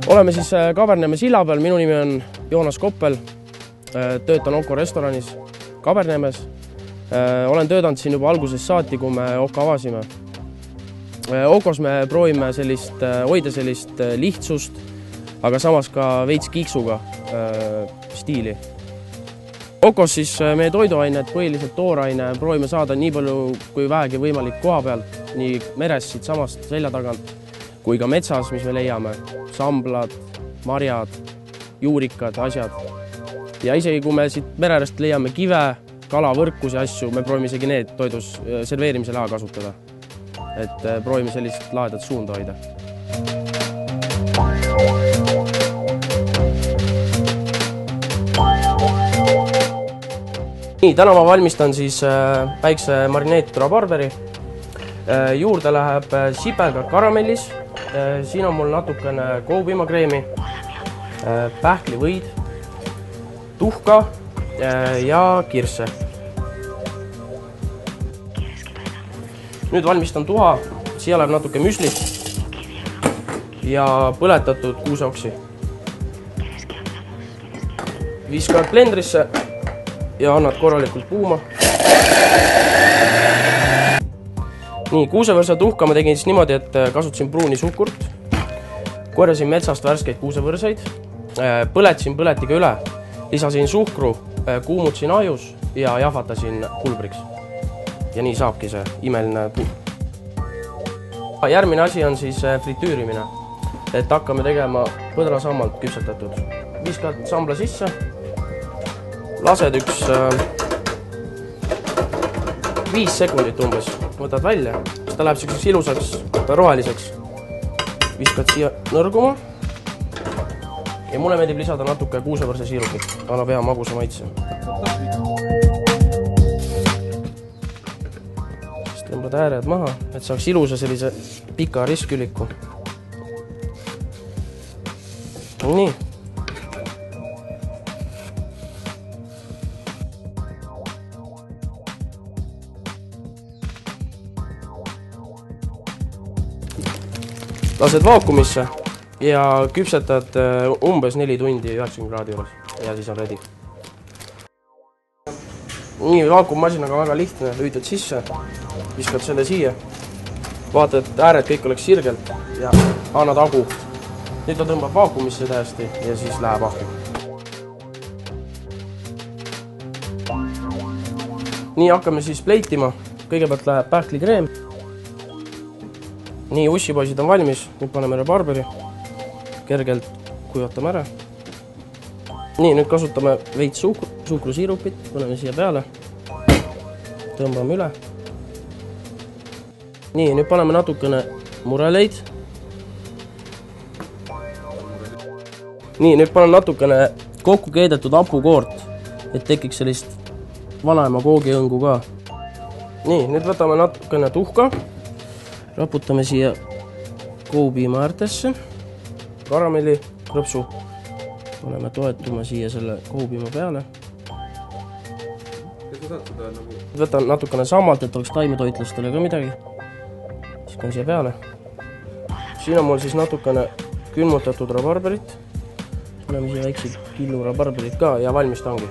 Oleme siis Kaberneeme silla peal, minu nimi on Joonas Koppel, töötan Oko restoranis Kaberneemes. Olen töötanud siin juba algusest saati, kui me Oka avasime. Okos me proovime hoida sellist lihtsust, aga samas ka veits kiiksuga stiili. Okos siis meie toiduained, põhiliselt tooraine, proovime saada nii palju kui vähegi võimalik koha pealt, nii meres siit samast selja tagant, kui ka metsas, mis me leiame, samblad, marjad, juurikad, asjad. Ja isegi kui me siit mererest leiame kive, kala, võrkusi asju, me proovime isegi need toidus serveerimisel ära kasutada. Et proovime sellist lahedat suunda hoida. Nii, täna ma valmistan siis väikse marineeritud rabarberi. Juurde läheb sipelgad karamellis. Siin on mul natukene koopiimakreemi, pähklivõid, tuhka ja kirsse. Nüüd valmistan tuha, siia läheb natuke müslit ja põletatud kuuseoksi. Viskad blendrisse ja annad korralikult puuma. Nii, kuusevõrsa tuhka ma tegin siis niimoodi, et kasutasin pruuni suhkurt, korjasin metsast värskeid kuusevõrsaid, põletasin põletiga üle, lisasin suhkru, kuumutasin ajus ja jahvatasin pulbriks. Ja nii saabki see imeline puh. Järgmine asi on siis fritüürimine, et hakkame tegema põdrasammalt küpsetatud. Viskad sambla sisse, lased 5 sekundit umbes, võtad välja, siis ta läheb selliseks ilusaks, roheliseks. Viskad siia nõrguma ja mulle meeldib lisada natuke kuusevõrse siirupit, annab hea magusa maitse. Siis tõmbad ääred maha, et saaks ilusa sellise pika ristküliku. Nii. Lased vaakumisse ja küpsetad umbes 4 tundi 90 kraadi juures ja siis on ready. Nii, vaakummasinaga väga lihtne, lüütad sisse, viskad selle siia, vaatad, et ääred kõik oleks sirgelt ja annad agu. Nüüd ta tõmbab vaakumisse täiesti ja siis läheb ahju. Nii, hakkame siis pleitima. Kõigepealt läheb pähklikreem. Nii, ussipoisid on valmis, nüüd paneme rabarberi, kergelt kuivatame ära. Nii, nüüd kasutame veits suhkrusiirupit, paneme siia peale, tõmbame üle. Nii, nüüd paneme natukene mureleid. Nii, nüüd panen natukene kokku keedetud hapukoort, et tekiks sellist vanaema koogiõngu ka. Nii, nüüd võtame natukene tuhka. Raputame siia koopiima äärtesse, karamelli, krõpsu. Paneme toetuma siia selle koopiima peale. Võtan natukene sammalt, et oleks taimetoitlastele ka midagi. Viskan siia peale. Siin on mul siis natukene külmutatud rabarberit. Paneme siia väikse killu rabarberit ka ja valmis ta ongi.